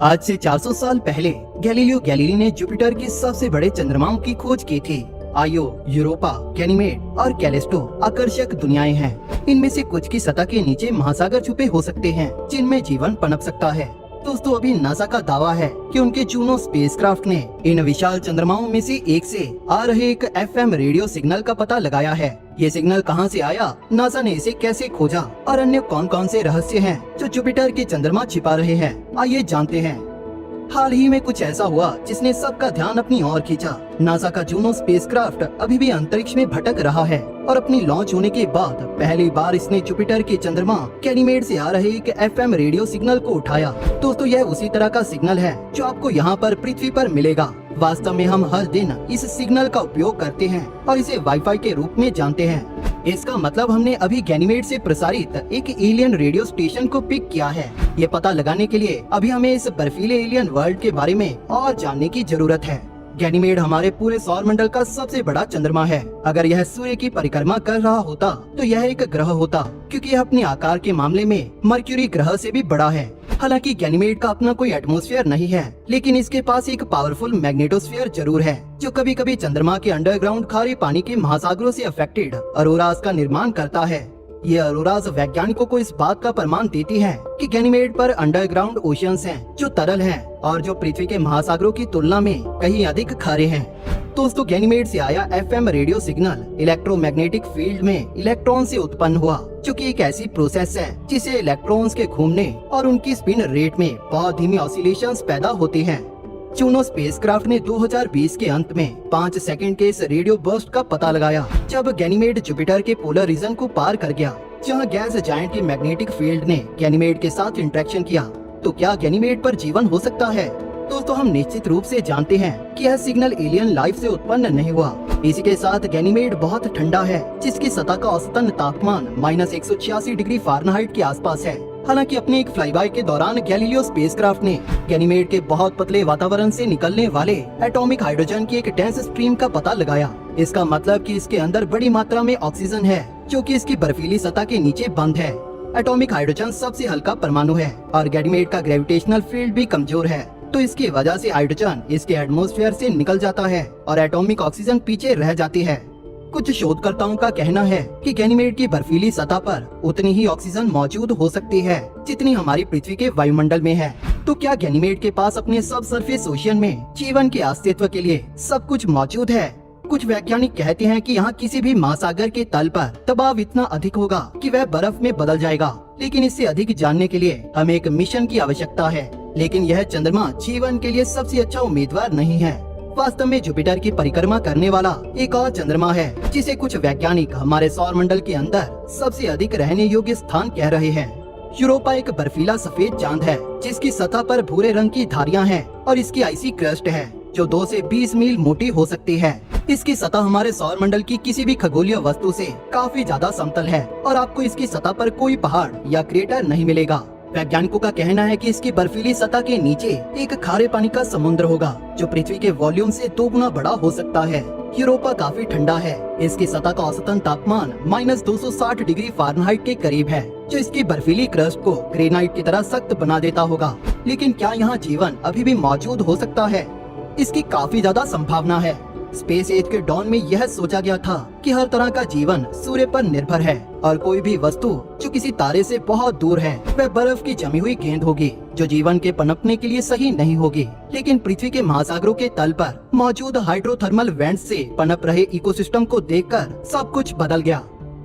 आज से 400 साल पहले गैलीलियो गैलीली ने जुपिटर के सबसे बड़े चंद्रमाओं की खोज की थी। आयो, यूरोपा, गैनीमेड और कैलिस्टो आकर्षक दुनियाएं हैं। इनमें से कुछ की सतह के नीचे महासागर छुपे हो सकते हैं जिनमें जीवन पनप सकता है। दोस्तों, अभी नासा का दावा है कि उनके जूनो स्पेसक्राफ्ट ने इन विशाल चंद्रमाओं में से एक से आ रहे एक एफएम रेडियो सिग्नल का पता लगाया है। ये सिग्नल कहां से आया, नासा ने इसे कैसे खोजा और अन्य कौन कौन से रहस्य हैं जो जुपिटर के चंद्रमा छिपा रहे हैं, आइए जानते हैं। हाल ही में कुछ ऐसा हुआ जिसने सबका ध्यान अपनी ओर खींचा। नासा का जूनो स्पेसक्राफ्ट अभी भी अंतरिक्ष में भटक रहा है और अपनी लॉन्च होने के बाद पहली बार इसने जुपिटर के चंद्रमा गैनीमेड से आ रहे एक एफएम रेडियो सिग्नल को उठाया। दोस्तों, यह उसी तरह का सिग्नल है जो आपको यहाँ पर पृथ्वी पर मिलेगा। वास्तव में हम हर दिन इस सिग्नल का उपयोग करते हैं और इसे वाईफाई के रूप में जानते हैं। इसका मतलब हमने अभी गैनीमेड से प्रसारित एक एलियन रेडियो स्टेशन को पिक किया है। ये पता लगाने के लिए अभी हमें इस बर्फीले एलियन वर्ल्ड के बारे में और जानने की जरूरत है। गैनीमेड हमारे पूरे सौर मंडल का सबसे बड़ा चंद्रमा है। अगर यह सूर्य की परिक्रमा कर रहा होता तो यह एक ग्रह होता, क्योंकि यह अपने आकार के मामले में मर्क्यूरी ग्रह से भी बड़ा है। हालांकि गैनीमेड का अपना कोई एटमॉस्फेयर नहीं है, लेकिन इसके पास एक पावरफुल मैग्नेटोस्फीयर जरूर है जो कभी कभी चंद्रमा के अंडरग्राउंड खारे पानी के महासागरों से अफेक्टेड ऑरोरास का निर्माण करता है। ये ऑरोरास वैज्ञानिकों को इस बात का प्रमाण देती है कि गैनीमेड पर अंडरग्राउंड ओशियंस हैं जो तरल हैं और जो पृथ्वी के महासागरों की तुलना में कहीं अधिक खारे हैं। दोस्तों, गैनीमेड से आया FM radio signal electromagnetic field में इलेक्ट्रॉन से उत्पन्न हुआ, जो कि एक ऐसी प्रोसेस है जिसे इलेक्ट्रॉन्स के घूमने और उनकी स्पिन रेट में बहुत धीमी ऑसिलेशंस पैदा होती हैं। जूनो स्पेसक्राफ्ट ने 2020 के अंत में 5 सेकंड के इस रेडियो बर्स्ट का पता लगाया, जब गैनीमेड जुपिटर के पोलर रीजन को पार कर गया, जहां गैस जायंट की मैग्नेटिक फील्ड ने गैनीमेड के साथ इंटरेक्शन किया। तो क्या गैनीमेड पर जीवन हो सकता है? दोस्तों, हम निश्चित रूप से जानते हैं कि यह सिग्नल एलियन लाइफ से उत्पन्न नहीं हुआ। इसी के साथ गैनीमेड बहुत ठंडा है, जिसकी सतह का औसतन तापमान -186 डिग्री फ़ारेनहाइट के आसपास है। हालांकि अपने एक फ्लाईबाय के दौरान गैलीलियो स्पेसक्राफ्ट ने गैनीमेड के बहुत पतले वातावरण से निकलने वाले एटॉमिक हाइड्रोजन की एक डेंस स्ट्रीम का पता लगाया। इसका मतलब कि इसके अंदर बड़ी मात्रा में ऑक्सीजन है, जो कि इसकी बर्फीली सतह के नीचे बंद है। एटॉमिक हाइड्रोजन सबसे हल्का परमाणु है और गैनीमेड का ग्रेविटेशनल फील्ड भी कमजोर है, तो इसकी वजह से हाइड्रोजन इसके एटमॉस्फेयर से निकल जाता है और एटॉमिक ऑक्सीजन पीछे रह जाती है। कुछ शोधकर्ताओं का कहना है कि गैनीमेड की बर्फीली सतह पर उतनी ही ऑक्सीजन मौजूद हो सकती है जितनी हमारी पृथ्वी के वायुमंडल में है। तो क्या गैनीमेड के पास अपने सब सरफेस ओशियन में जीवन के अस्तित्व के लिए सब कुछ मौजूद है? कुछ वैज्ञानिक कहते हैं कि यहाँ किसी भी महासागर के तल पर दबाव इतना अधिक होगा कि वह बर्फ में बदल जाएगा। लेकिन इससे अधिक जानने के लिए हमें एक मिशन की आवश्यकता है। लेकिन यह चंद्रमा जीवन के लिए सबसे अच्छा उम्मीदवार नहीं है। वास्तव में जुपिटर की परिक्रमा करने वाला एक और चंद्रमा है, जिसे कुछ वैज्ञानिक हमारे सौर मंडल के अंदर सबसे अधिक रहने योग्य स्थान कह रहे हैं। यूरोपा एक बर्फीला सफेद चांद है, जिसकी सतह पर भूरे रंग की धारियां हैं और इसकी आइसी क्रस्ट है जो 2 से 20 मील मोटी हो सकती है। इसकी सतह हमारे सौर मंडल की किसी भी खगोलीय वस्तु से काफी ज्यादा समतल है और आपको इसकी सतह पर कोई पहाड़ या क्रेटर नहीं मिलेगा। वैज्ञानिकों का कहना है कि इसकी बर्फीली सतह के नीचे एक खारे पानी का समुद्र होगा, जो पृथ्वी के वॉल्यूम से 2 गुना बड़ा हो सकता है। यूरोपा काफी ठंडा है। इसकी सतह का औसतन तापमान -260 डिग्री फ़ारेनहाइट के करीब है, जो इसकी बर्फीली क्रस्ट को ग्रेनाइट की तरह सख्त बना देता होगा। लेकिन क्या यहाँ जीवन अभी भी मौजूद हो सकता है? इसकी काफी ज्यादा संभावना है। स्पेस एज के डॉन में यह सोचा गया था कि हर तरह का जीवन सूर्य पर निर्भर है और कोई भी वस्तु जो किसी तारे से बहुत दूर है वह बर्फ की जमी हुई गेंद होगी, जो जीवन के पनपने के लिए सही नहीं होगी। लेकिन पृथ्वी के महासागरों के तल पर मौजूद हाइड्रोथर्मल वेंट्स से पनप रहे इकोसिस्टम को देखकर सब कुछ बदल गया।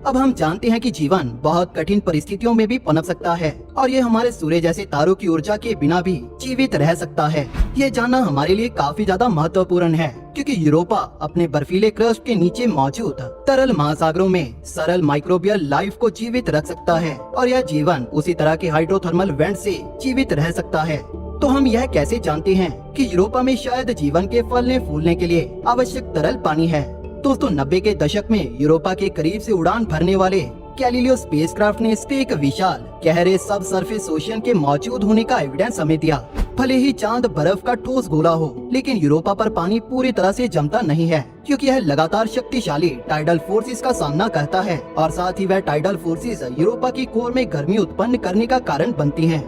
अब हम जानते हैं कि जीवन बहुत कठिन परिस्थितियों में भी पनप सकता है और ये हमारे सूर्य जैसे तारों की ऊर्जा के बिना भी जीवित रह सकता है। ये जानना हमारे लिए काफी ज्यादा महत्वपूर्ण है, क्योंकि यूरोपा अपने बर्फीले क्रस्ट के नीचे मौजूद तरल महासागरों में सरल माइक्रोबियल लाइफ को जीवित रख सकता है और यह जीवन उसी तरह के हाइड्रोथर्मल वेंट से जीवित रह सकता है। तो हम यह कैसे जानते हैं कि यूरोपा में शायद जीवन के फलने फूलने के लिए आवश्यक तरल पानी है? दोस्तों, 90 के दशक में यूरोपा के करीब से उड़ान भरने वाले गैलीलियो स्पेसक्राफ्ट ने इसके एक विशाल गहरे सब सरफेस ओशियन के मौजूद होने का एविडेंस हमें दिया। भले ही चांद बर्फ का ठोस गोला हो, लेकिन यूरोपा पर पानी पूरी तरह से जमता नहीं है, क्योंकि यह लगातार शक्तिशाली टाइडल फोर्सेस का सामना करता है और साथ ही वह टाइडल फोर्सेस यूरोपा की कोर में गर्मी उत्पन्न करने का कारण बनती हैं।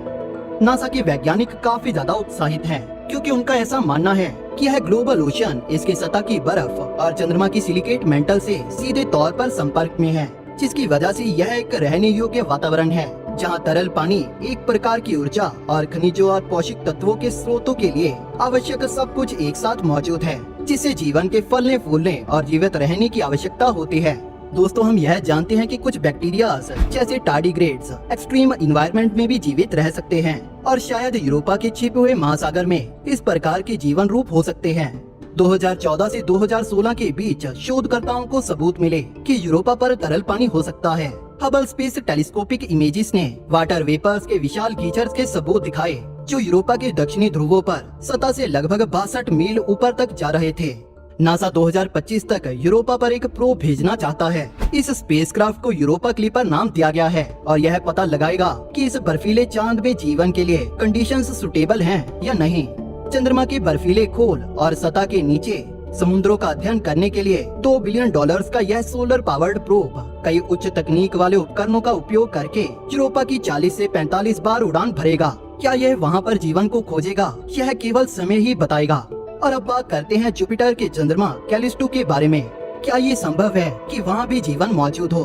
नासा के वैज्ञानिक काफी ज्यादा उत्साहित हैं, क्योंकि उनका ऐसा मानना है कि यह ग्लोबल ओशन इसकी सतह की बर्फ और चंद्रमा की सिलिकेट मेंटल से सीधे तौर पर संपर्क में है, जिसकी वजह से यह एक रहने योग्य वातावरण है जहां तरल पानी, एक प्रकार की ऊर्जा और खनिजों और पोषक तत्वों के स्रोतों के लिए आवश्यक सब कुछ एक साथ मौजूद है, जिससे जीवन के फलने फूलने और जीवित रहने की आवश्यकता होती है। दोस्तों, हम यह जानते हैं कि कुछ बैक्टीरिया जैसे टार्डिग्रेड्स एक्सट्रीम इन्वायरमेंट में भी जीवित रह सकते हैं और शायद यूरोपा के छिपे हुए महासागर में इस प्रकार के जीवन रूप हो सकते हैं। 2014 से 2016 के बीच शोधकर्ताओं को सबूत मिले कि यूरोपा पर तरल पानी हो सकता है। हबल स्पेस टेलीस्कोपिक इमेजेस ने वाटर वेपर्स के विशाल कीचड़ के सबूत दिखाए, जो यूरोपा के दक्षिणी ध्रुवों पर सतह से लगभग 62 मील ऊपर तक जा रहे थे। नासा 2025 तक यूरोपा पर एक प्रोब भेजना चाहता है। इस स्पेसक्राफ्ट को यूरोपा क्लिपर नाम दिया गया है और यह पता लगाएगा कि इस बर्फीले चांद में जीवन के लिए कंडीशंस सुटेबल हैं या नहीं। चंद्रमा के बर्फीले खोल और सतह के नीचे समुद्रों का अध्ययन करने के लिए $2 बिलियन का यह सोलर पावर्ड प्रोब कई उच्च तकनीक वाले उपकरणों का उपयोग करके यूरोपा की 40 से 45 बार उड़ान भरेगा। क्या यह वहाँ पर जीवन को खोजेगा, यह केवल समय ही बताएगा। और अब बात करते हैं जुपिटर के चंद्रमा कैलिस्टो के बारे में। क्या ये संभव है कि वहाँ भी जीवन मौजूद हो?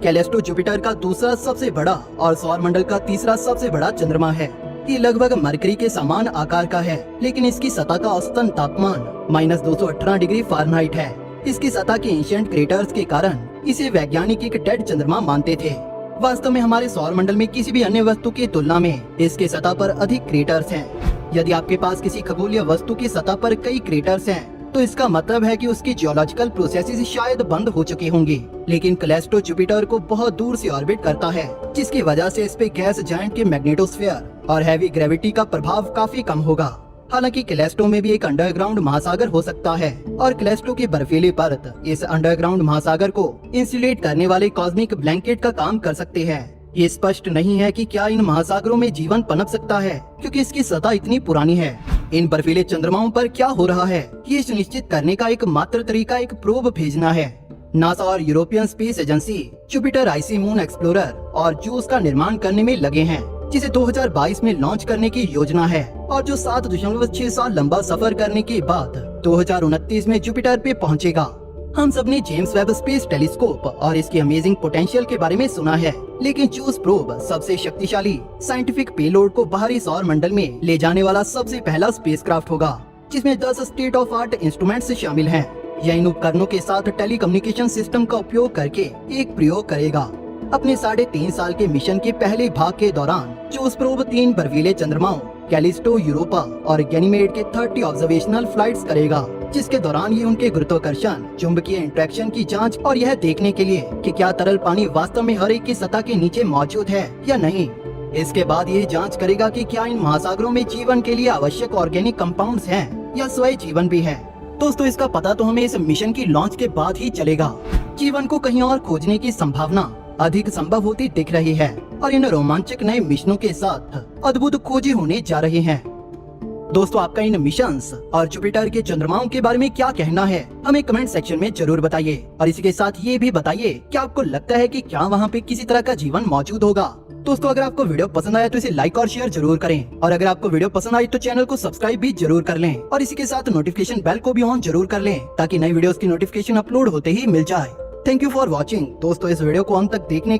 कैलिस्टो जुपिटर का दूसरा सबसे बड़ा और सौर मंडल का तीसरा सबसे बड़ा चंद्रमा है। ये लगभग मरकरी के समान आकार का है, लेकिन इसकी सतह का औसतन तापमान -218 डिग्री फ़ारेनहाइट है। इसकी सतह के एंशिएंट क्रेटर्स के कारण इसे वैज्ञानिक एक डेड चंद्रमा मानते थे। वास्तव में हमारे सौर मंडल में किसी भी अन्य वस्तु की तुलना में इसके सतह पर अधिक क्रेटर्स हैं। यदि आपके पास किसी खगोलीय वस्तु की सतह पर कई क्रेटर्स हैं, तो इसका मतलब है कि उसकी जियोलॉजिकल प्रोसेसेस शायद बंद हो चुके होंगे। लेकिन कैलिस्टो जुपिटर को बहुत दूर से ऑर्बिट करता है, जिसकी वजह से इस पे गैस जायंट के मैग्नेटोस्फीयर और हैवी ग्रेविटी का प्रभाव काफी कम होगा। हालांकि कैलिस्टो में भी एक अंडरग्राउंड महासागर हो सकता है और कैलिस्टो की बर्फीली परत इस अंडरग्राउंड महासागर को इंसुलेट करने वाले कॉस्मिक ब्लैंकेट का काम कर सकते हैं। ये स्पष्ट नहीं है कि क्या इन महासागरों में जीवन पनप सकता है, क्योंकि इसकी सतह इतनी पुरानी है। इन बर्फीले चंद्रमाओं पर क्या हो रहा है, ये सुनिश्चित करने का एकमात्र तरीका एक प्रोब भेजना है। नासा और यूरोपियन स्पेस एजेंसी जुपिटर आइसी मून एक्सप्लोरर और जूस का निर्माण करने में लगे हैं, जिसे 2022 में लॉन्च करने की योजना है और जो 7.6 साल लंबा सफर करने के बाद 2029 में जुपिटर पे पहुंचेगा। हम सब ने जेम्स वेब स्पेस टेलीस्कोप और इसकी अमेजिंग पोटेंशियल के बारे में सुना है, लेकिन जूस प्रोब सबसे शक्तिशाली साइंटिफिक पेलोड को बाहरी सौर मंडल में ले जाने वाला सबसे पहला स्पेसक्राफ्ट होगा, जिसमें 10 स्टेट ऑफ आर्ट इंस्ट्रूमेंट्स शामिल हैं। यह इन उपकरणों के साथ टेलीकम्युनिकेशन सिस्टम का उपयोग करके एक प्रयोग करेगा। अपने 3.5 साल के मिशन के पहले भाग के दौरान जूस प्रोब 3 बर्फीले चंद्रमाओं कैलिस्टो, यूरोपा और गैनीमेड के 30 ऑब्जर्वेशनल फ्लाइट्स करेगा, जिसके दौरान ये उनके गुरुत्वाकर्षण, चुंबकीय इंटरेक्शन की जांच और यह देखने के लिए कि क्या तरल पानी वास्तव में हर एक की सतह के नीचे मौजूद है या नहीं। इसके बाद ये जांच करेगा कि क्या इन महासागरों में जीवन के लिए आवश्यक ऑर्गेनिक कंपाउंड्स हैं या स्वयं जीवन भी है। दोस्तों, इसका पता तो हमें इस मिशन की लॉन्च के बाद ही चलेगा। जीवन को कहीं और खोजने की संभावना अधिक संभव होती दिख रही है और इन रोमांचक नए मिशनों के साथ अद्भुत खोजें होने जा रही हैं। दोस्तों, आपका इन मिशंस और जुपिटर के चंद्रमाओं के बारे में क्या कहना है, हमें कमेंट सेक्शन में जरूर बताइए। और इसी के साथ ये भी बताइए कि आपको लगता है कि क्या वहाँ पे किसी तरह का जीवन मौजूद होगा। दोस्तों, अगर आपको वीडियो पसंद आया तो इसे लाइक और शेयर जरूर करें, और अगर आपको वीडियो पसंद आई तो चैनल को सब्सक्राइब भी जरूर कर लें, और इसी के साथ नोटिफिकेशन बेल को भी ऑन जरूर कर लें, ताकि नई वीडियोस की नोटिफिकेशन अपलोड होते ही मिल जाए। Thank you for watching. दोस्तों, इस वीडियो को अंत तक देखने